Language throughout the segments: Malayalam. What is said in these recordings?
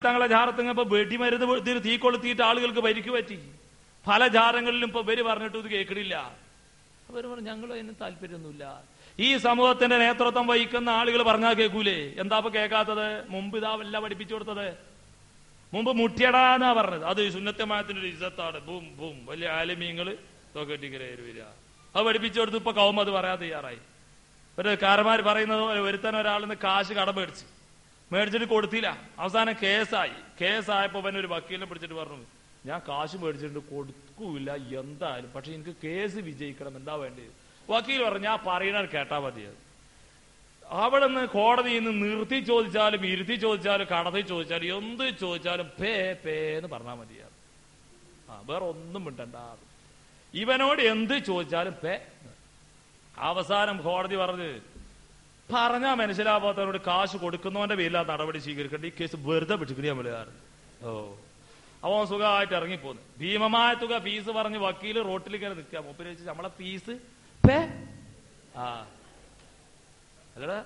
തങ്ങളെ ജാറത്തുങ്ങ ഇപ്പൊ വെടിമരുന്ന് തീ കൊളുത്തിയിട്ട് ആളുകൾക്ക് പരിക്ക് പറ്റി. പല ജാറങ്ങളിലും ഇപ്പൊ ഇവര് പറഞ്ഞിട്ട് ഇത് കേൾക്കണില്ല. അവര് പറഞ്ഞു ഞങ്ങൾ അതിന് താല്പര്യമൊന്നുമില്ല. ഈ സമൂഹത്തിന്റെ നേതൃത്വം വഹിക്കുന്ന ആളുകൾ പറഞ്ഞാൽ കേൾക്കൂലേ? എന്താ ഇപ്പൊ കേൾക്കാത്തത്? മുമ്പ് ഇതാവല്ല പഠിപ്പിച്ചു കൊടുത്തത്. മുമ്പ് മുട്ടിയടാന്നാ പറഞ്ഞത്. അത് സുന്നത്തമായത്തിന്റെ ഒരു ഇസ്സത്താണ്. ബൂം ബൂം വലിയ ആലിമീങ്ങള് തോക്കെട്ടിക്കരയിൽ വരിക. അത് പഠിപ്പിച്ചു കൊടുത്ത് ഇപ്പൊ കൗമ അത് പറയാൻ തയ്യാറായി. ഒരു കാരന്മാർ പറയുന്നത് പോലെ ഒരുത്തൻ ഒരാളിന്ന് കാശ് കട മേടിച്ചിട്ട് കൊടുത്തില്ല. അവസാനം കേസായപ്പോ അവൻ ഒരു വക്കീലിനെ പിടിച്ചിട്ട് പറഞ്ഞു, ഞാൻ കാശ് മേടിച്ചിട്ട് കൊടുക്കൂല എന്തായാലും, പക്ഷെ എനിക്ക് കേസ് വിജയിക്കണം, എന്താ വേണ്ടത്? വക്കീൽ പറഞ്ഞു, ഞാൻ പറയുന്നത് കേട്ടാ മതിയത്. അവിടെ നിന്ന് കോടതിയിൽ നിന്ന് നിർത്തി ചോദിച്ചാലും ഇരുത്തി ചോദിച്ചാലും കടത്തി ചോദിച്ചാലും എന്ത് ചോദിച്ചാലും എന്ന് പറഞ്ഞാൽ മതിയാണ്. വേറെ ഒന്നും മിണ്ടണ്ട. ഇവനോട് എന്ത് ചോദിച്ചാലും അവസാനം കോടതി പറഞ്ഞാ മനസ്സിലാവാത്തവരോട് കാശ് കൊടുക്കുന്നവന്റെ പേരിൽ ആ നടപടി സ്വീകരിക്കേണ്ട. ഈ കേസ് വെറുതെ പിടിക്കണേ നമ്മളാറ്. അവൻ സുഖമായിട്ട് ഇറങ്ങിപ്പോന്നു. ഭീമമായ തുക ഫീസ് പറഞ്ഞ് വക്കീല് റോട്ടിൽ കയറി നിൽക്കുക. മൂപ്പര് വെച്ച് നമ്മളെ ഫീസ് അല്ലടാ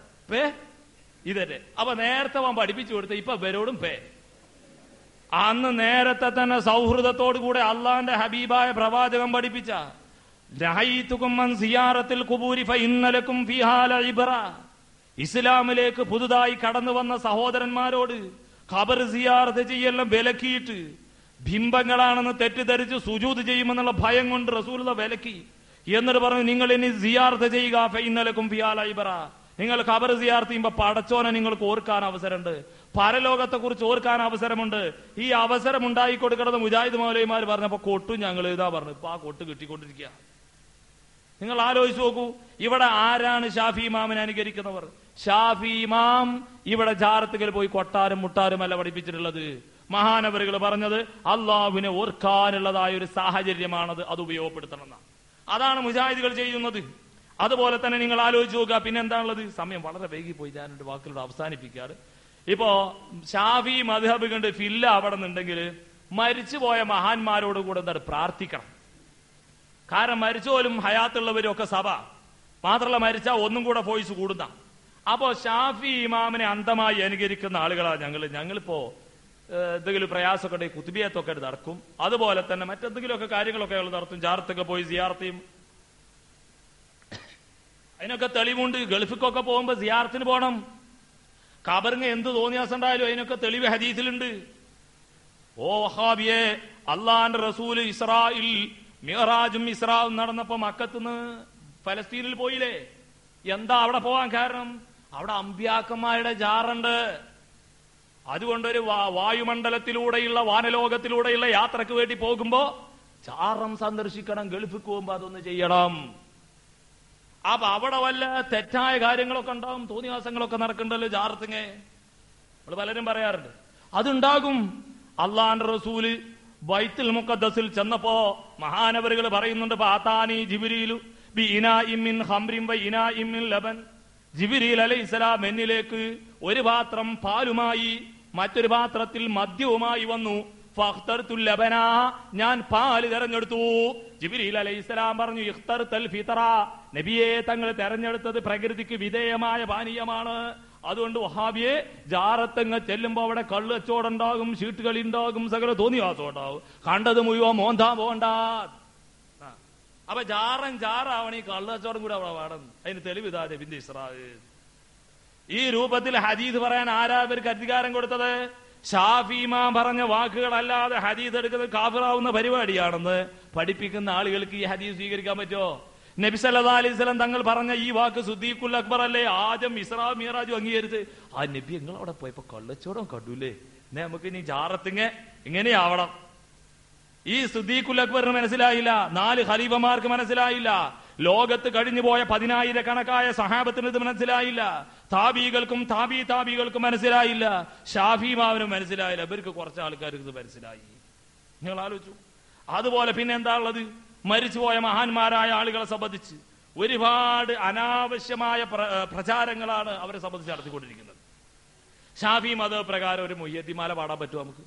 ഇതല്ലേ. അപ്പൊ നേരത്തെ അവൻ പഠിപ്പിച്ചു കൊടുത്ത ഇപ്പൊ ഇവരോടും അന്ന് നേരത്തെ തന്നെ സൗഹൃദത്തോടു കൂടെ അള്ളാന്റെ ഹബീബായ പ്രവാചകൻ പഠിപ്പിച്ച ഇസ്ലാമിലേക്ക് പുതുതായി കടന്നു വന്ന സഹോദരന്മാരോട് ഖബർ സിയാറത്ത് ചെയ്യെല്ലാം വിലക്കിയിട്ട് ബിംബങ്ങളാണെന്ന് തെറ്റിദ്ധരിച്ച് സുജൂദ് ചെയ്യുമെന്നുള്ള ഭയം കൊണ്ട് റസൂലുള്ള വിലക്കി. എന്നിട്ട് പറഞ്ഞു, നിങ്ങൾ ഇനി സിയാറത്ത് ചെയ്യുക, ഫഇന്നലക്കും ഫിഹാ ഇബ്റ. നിങ്ങൾ ഖബർ സിയാറത്ത് ചെയ്യുമ്പോ പടച്ചോനെ നിങ്ങൾക്ക് ഓർക്കാൻ അവസരമുണ്ട്, പരലോകത്തെ കുറിച്ച് ഓർക്കാൻ അവസരമുണ്ട്. ഈ അവസരം ഉണ്ടായി കൊടുക്കണമെന്ന് മുജാഹിദ് മൗലവിമാർ പറഞ്ഞപ്പോ കൊട്ടും ഞങ്ങൾ ഇതാ പറഞ്ഞു. ഇപ്പൊ ആ കൊട്ട് കിട്ടിക്കൊണ്ടിരിക്കുക. നിങ്ങൾ ആലോചിച്ച് നോക്കൂ, ഇവിടെ ആരാണ് ഷാഫി ഇമാമിനെ അനുകരിക്കുന്നവർ? ഷാഫി ഇമാം ഇവിടെ ജാറത്തുകൾ പോയി കൊട്ടാരും മുട്ടാരും അല്ല പഠിപ്പിച്ചിട്ടുള്ളത്. മഹാനവറുകൾ പറഞ്ഞത് അള്ളാഹുവിനെ ഓർക്കാനുള്ളതായ ഒരു സാഹചര്യമാണത്, അത് ഉപയോഗപ്പെടുത്തണം. അതാണ് മുജാഹിദുകൾ ചെയ്യുന്നത്. അതുപോലെ തന്നെ നിങ്ങൾ ആലോചിച്ച് നോക്കുക. പിന്നെ എന്താണുള്ളത്? സമയം വളരെ വൈകിപ്പോയി, ഞാൻ എന്റെ വാക്കുകളോട് അവസാനിപ്പിക്കാറ്. ഇപ്പോ ഷാഫി മദ്ഹബ് കണ്ട് ഫില്ല അവിടെ നിന്നുണ്ടെങ്കിൽ മരിച്ചുപോയ മഹാന്മാരോട് കൂടെ എന്താണ് പ്രാർത്ഥിക്കണം. കാരണം മരിച്ചോലും ഹയാത്തുള്ളവരും ഒക്കെ സഭ മാത്രമല്ല, മരിച്ചാൽ ഒന്നും കൂടെ ഫോഴ്സ് കൂടുന്ന. അപ്പോ ഷാഫി ഇമാമിനെ അന്ധമായി അനുകരിക്കുന്ന ആളുകളാണ് ഞങ്ങളിപ്പോ എന്തെങ്കിലും പ്രയാസമൊക്കെ ഉണ്ടെങ്കിൽ കുത്തുബിയത്തൊക്കെ നടക്കും. അതുപോലെ തന്നെ മറ്റെന്തെങ്കിലുമൊക്കെ കാര്യങ്ങളൊക്കെ നടത്തും. ജാറത്തൊക്കെ പോയി സിയാറത്തെയും അതിനൊക്കെ തെളിവുണ്ട്. ഗൾഫിക്കൊക്കെ പോകുമ്പോ സിയാറത്തിന് പോകണം. ഖബറിന് എന്ത് തോന്നിയാസം ഉണ്ടായാലും അതിനൊക്കെ തെളിവ് ഹദീസിലുണ്ട്. ഓ വഹാബിയെ, അള്ളാന്റെ റസൂല് ഇസ്രായിൽ മിഅ്റാജും ഇസ്രാവും നടന്നപ്പോ മക്കത്തുനിന്ന് ഫലസ്തീനിൽ പോയില്ലേ? എന്താ അവിടെ പോവാൻ കാരണം? അവിടെ അമ്പിയാക്കന്മാരുടെ ജാറുണ്ട്. അതുകൊണ്ടൊരു വായുമണ്ഡലത്തിലൂടെയുള്ള വാനലോകത്തിലൂടെയുള്ള യാത്രക്ക് വേണ്ടി പോകുമ്പോ ജാറം സന്ദർശിക്കണം. ഗൾഫിൽ പോകുമ്പോ അതൊന്ന് ചെയ്യണം. അപ്പൊ അവിടെ വല്ല തെറ്റായ കാര്യങ്ങളൊക്കെ ഉണ്ടാവും, തോന്നിവാസങ്ങളൊക്കെ നടക്കണ്ടല്ലോ ജാറത്തിങ്ങ. നമ്മൾ പലരും പറയാറുണ്ട് അതുണ്ടാകും. അള്ളാന്റെ റസൂല് ബൈത്തുൽ മുഖദ്ദസിൽ ചെന്നപ്പോ മഹാനവറുകൾ പറയുന്നുണ്ട്, ഫാതാനി ജിബ്രീലു ബിഇനാഇൻ മിൻ ഖംറിൻ വഇനാഇൻ മിൻ ലബൻ. ജിബ്രീൽ അലൈഹിസ്സലാം എന്നിലേക്ക് ഒരു പാത്രം പാലുമായി മറ്റൊരു പാത്രത്തിൽ മദ്യവുമായി വന്നു. ഫഖ്തർതുൽ ലബന, ഞാൻ പാല് തെരഞ്ഞെടുത്തു. ജിബ്രീൽ അലൈഹിസ്സലാം പറഞ്ഞു, ഇഖ്തർതൽ ഫിത്ര, നബിയെ തങ്ങൾ തെരഞ്ഞെടുത്തത് പ്രകൃതിക്ക് വിധേയമായ പാനീയമാണ്. അതുകൊണ്ട് വഹാബിയെ ജാറത്തങ്ങ് ചെല്ലുമ്പോ അവിടെ കള്ള് കച്ചവടമുണ്ടാകും, ചീട്ടുകളി ഉണ്ടാകും, സകല തോന്നിവാസം ഉണ്ടാകും. കണ്ടത് മുഴുവൻ മോന്താൻ പോകണ്ട. അപ്പൊ ജാറാവണ ഈ കള്ള് കച്ചവടം കൂടെ അവിടെ വേണം. അതിന് തെളിവിതാ നബിന്റെ ഇസ്രാ. ഈ രൂപത്തിൽ ഹദീസ് പറയാൻ ആരാ ഇവർക്ക് അധികാരം കൊടുത്തത്? ഷാഫി ഇമാം പറഞ്ഞ വാക്കുകളല്ലാതെ ഹദീസ് എടുക്കുന്നത് കാഫിറാവുന്ന പരിപാടിയാണെന്ന് പഠിപ്പിക്കുന്ന ആളുകൾക്ക് ഈ ഹദീസ് സ്വീകരിക്കാൻ പറ്റുമോ? നബി സല്ലല്ലാഹു അലൈഹി വസല്ലം തങ്ങൾ പറഞ്ഞ ഈ വാക്ക് സുദ്ദീഖുൽ അക്ബർ അല്ലേ ആദ്യം ഇസ്രാ മിഅ്റാജും അംഗീകരിച്ച്. ആ നബി നിങ്ങൾ അവിടെ പോയപ്പോ കള്ളച്ചോടം കണ്ടൂലേ, നമുക്ക് ഇനി ജാറത്തിങ്ങ ഇങ്ങനെയാവണം. ഈ സുദ്ദീഖുൽ അക്ബറിന് മനസ്സിലായില്ല, 4 ഖലീഫമാർക്ക് മനസ്സിലായില്ല, ലോകത്ത് കഴിഞ്ഞു പോയ 10,000-കണക്കായ സഹാബത്തിന് ഇത് മനസ്സിലായില്ല, താബീകൾക്കും താബീകൾക്കും മനസ്സിലായില്ല, ഷാഫി ഇമാമിനും മനസ്സിലായില്ല. ഇവർക്ക് കുറച്ച് ആൾക്കാർക്ക് ഇത് മനസ്സിലായി. നിങ്ങൾ ആലോചിച്ചു. അതുപോലെ പിന്നെ എന്താ ഉള്ളത്? മരിച്ചുപോയ മഹാന്മാരായ ആളുകളെ സംബന്ധിച്ച് ഒരുപാട് അനാവശ്യമായ പ്രചാരങ്ങളാണ് അവരെ സംബന്ധിച്ച് നടത്തിക്കൊണ്ടിരിക്കുന്നത്. ഷാഫി മതം പ്രകാരം ഒരു മുയ്യത്തിമാല പാടാൻ പറ്റുമോ നമുക്ക്?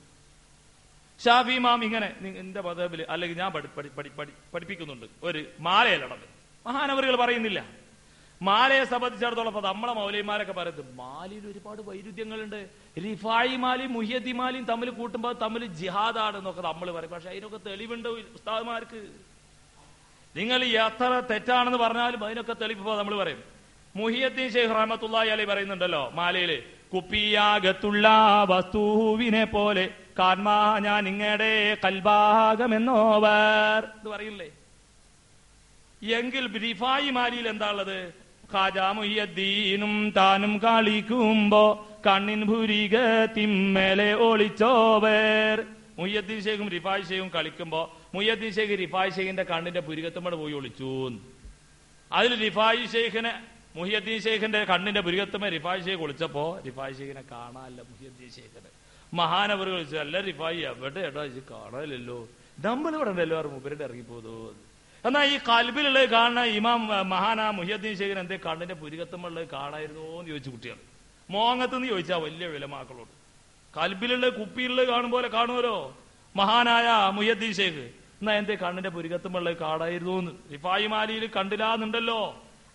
ഷാഫി ഇമാം ഇങ്ങനെ എന്റെ മതബില് അല്ലെങ്കിൽ ഞാൻ പഠിപ്പിക്കുന്നുണ്ട് ഒരു മാലയിലടവ്. മഹാനവറുകൾ പറയുന്നില്ല. മാലയെ സംബന്ധിച്ചിടത്തോളം ഇപ്പൊ നമ്മളെ മൗലവിമാരൊക്കെ പറയുന്നത് മാലയിൽ ഒരുപാട് വൈരുദ്ധ്യങ്ങളുണ്ട്. റിഫായി മാലയും മുഹിയദ്ദീൻ മാലയും തമ്മിൽ കൂട്ടുമ്പോൾ തമ്മിൽ ജിഹാദാണ് എന്നൊക്കെ നമ്മൾ പറയും. പക്ഷെ അതിനൊക്കെ തെളിവുണ്ട് ഉസ്താദ്മാർക്ക്. നിങ്ങൾ എത്ര തെറ്റാണെന്ന് പറഞ്ഞാലും അതിനൊക്കെ തെളിവ് നമ്മൾ പറയും. മുഹിയദ്ദീൻ ഷെയ്ഖ് റഹ്മത്തുള്ളാഹി അലൈഹി പറയുന്നുണ്ടല്ലോ മാലയില്, കുപ്പിയാകത്തുള്ള വസ്തുവിനെ പോലെ കാൺമാ ഞാൻ നിങ്ങളുടെ കൽഭാഗമെന്നോവർ എന്ന് പറയില്ലേ. എങ്കിൽ റിഫായി മാലിയിൽ എന്താ ഉള്ളത്? ഖാജാ മുഹിയദ്ദീനും താനും കളിക്കുമ്പോ കണ്ണിൻ ഭുരികത്തിന്മേലെ ഒളിച്ചോവർ. മുഹിയദ്ദീൻ ഷെയ്ഖും റിഫായി ഷെയ്ഖും കളിക്കുമ്പോ മുഹിയദ്ദീൻ ഷെയ്ഖ് റിഫായി ഷെയ്ഖിന്റെ കണ്ണിന്റെ പുരികത്തുമ്പോൾ പോയി ഒളിച്ചു. അതിൽ റിഫായി ഷെയ്ഖിനെ മുഹിയദ്ദീൻ ഷെയ്ഖിന്റെ കണ്ണിന്റെ പുരികത്തുമേ റിഫായി ഷെയ്ഖ് ഒളിച്ചപ്പോ റിഫായി ഷെയ്ഖിനെ കാണാനല്ല മുഹിയദ്ദീൻ ഷെയ്ഖിനെ. മഹാനവർ വിളിച്ചു, അല്ല റിഫായി എവിടെ ഏട്ടാ ഇത് കാണാനില്ലല്ലോ, നമ്മളിവിടെ ഉണ്ടല്ലോ മൂപ്പരുടെ ഇറങ്ങിപ്പോതോ. എന്നാ ഈ കൽബിലുള്ളത് കാണുന്ന ഇമാം മഹാനാ മുഹിയദ്ദീൻ ഷെയ്ഖിന് എന്തേ കണ്ണിന്റെ പുരികത്തുമുള്ളത് കാണായിരുന്നോ എന്ന് ചോദിച്ചു കുട്ടികൾ. മോങ്ങത്തുനിന്ന് ചോദിച്ചാ വലിയ വിലമാക്കളോട്. കൽബിലുള്ള കുപ്പിയിലുള്ളത് കാണും പോലെ കാണുമല്ലോ മഹാനായ മുഹിയദ്ദീൻ ഷെയ്ഖ്. എന്നാ എന്തേ കണ്ണിന്റെ പുരികത്തുമുള്ളത് കാണായിരുന്നു എന്ന്. റിഫായി മാലിയിൽ കണ്ടില്ലാന്നുണ്ടല്ലോ.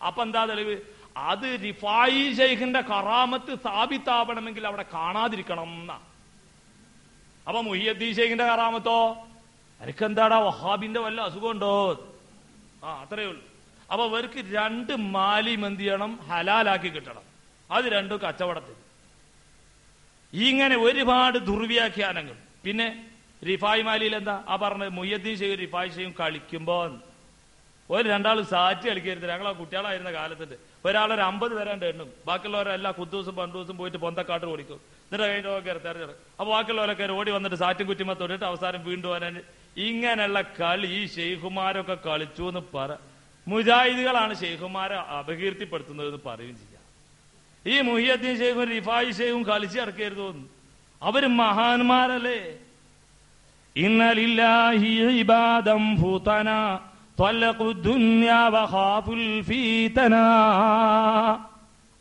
അപ്പൊ എന്താ തെളിവ്? അത് റിഫായി ഷെയ്ഖിന്റെ കറാമത്ത് സ്ഥാപിത്താവണമെങ്കിൽ അവിടെ കാണാതിരിക്കണം എന്നാ. അപ്പൊ മുഹിയദ്ദീൻ ഷെയ്ഖിന്റെ കറാമത്തോ എനിക്കെന്താടാ വഹാബിന്റെ വല്ല അസുഖമുണ്ടോ? അത്രയേ ഉള്ളൂ. അപ്പൊ അവർക്ക് രണ്ട് മാലിം എന്ത് ചെയ്യണം? ഹലാലാക്കി കിട്ടണം. അത് രണ്ടും കച്ചവടത്തിൽ. ഇങ്ങനെ ഒരുപാട് ദുർവ്യാഖ്യാനങ്ങൾ. പിന്നെ റിഫായി മാലിയിൽ എന്താ പറഞ്ഞത്? മുഹിയദ്ദീൻ ഷെയ്ഖ് റിഫായി ഷെയ്ഖും കളിക്കുമ്പോ ഒരു രണ്ടാൾ സാറ്റ് കളിക്കരുത്. ഞങ്ങളാ കുട്ടികളായിരുന്ന കാലത്തിട്ട് ഒരാളൊരു 50 വരാണ്ട് എണ്ണും, ബാക്കിയുള്ളവരെല്ലാം കുത്തൂസും പണ്ടൂസും പോയിട്ട് പൊന്തക്കാട്ട് ഓടിക്കും. എന്നിട്ട് കഴിഞ്ഞ തെരഞ്ഞെടുക്കും. അപ്പൊ ബാക്കിയുള്ളവരൊക്കെ ഓടി വന്നിട്ട് സാറ്റും കുറ്റിമ തൊട്ടിട്ട് അവസാനം വീണ്ടും വരാൻ. ഇങ്ങനെയുള്ള കളി ഈ ഷെയ്ഖുമാരൊക്കെ കളിച്ചു എന്ന് മുജാഹിദുകളാണ് ഷെയ്ഖുമാരെ അപകീർത്തിപ്പെടുത്തുന്നത് എന്ന് പറയുകയും ചെയ്യാം. ഈ മുഹിയദ്ദീൻ ഷെയ്ഖും റിഫായി ഷെയ്ഖും കളിച്ച് ഇറക്കരുത്. അവര് മഹാന്മാരല്ലേ. ഇന്നലില്ലാഹി ഇബാദം ഫുതന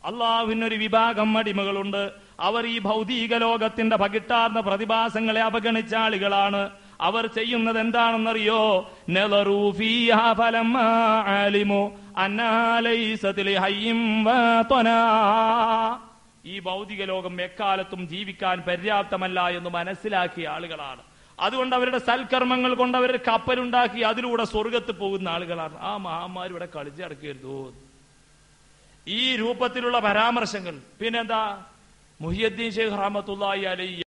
അള്ളാഹുവിനൊരു വിഭാഗം അടിമകളുണ്ട്. അവർ ഈ ഭൗതിക ലോകത്തിന്റെ പകിട്ടാർന്ന പ്രതിഭാസങ്ങളെ അവഗണിച്ച ആളുകളാണ്. അവർ ചെയ്യുന്നത് എന്താണെന്നറിയോ? ഈ ഭൗതിക ലോകം എക്കാലത്തും ജീവിക്കാൻ പര്യാപ്തമല്ല എന്ന് മനസ്സിലാക്കിയ ആളുകളാണ്. അതുകൊണ്ട് അവരുടെ സൽക്കർമ്മങ്ങൾ കൊണ്ട് അവരുടെ കപ്പലുണ്ടാക്കി അതിലൂടെ സ്വർഗത്ത് പോകുന്ന ആളുകളാണ്. ആ മഹാന്മാർ ഇവിടെ കളിച്ച് നടക്കരുത്. ഈ രൂപത്തിലുള്ള പരാമർശങ്ങൾ. പിന്നെന്താ? മുഹിയദ്ദീൻ ഷെയ്ഖ് റഹ്മത്തുള്ളാഹി അലൈഹി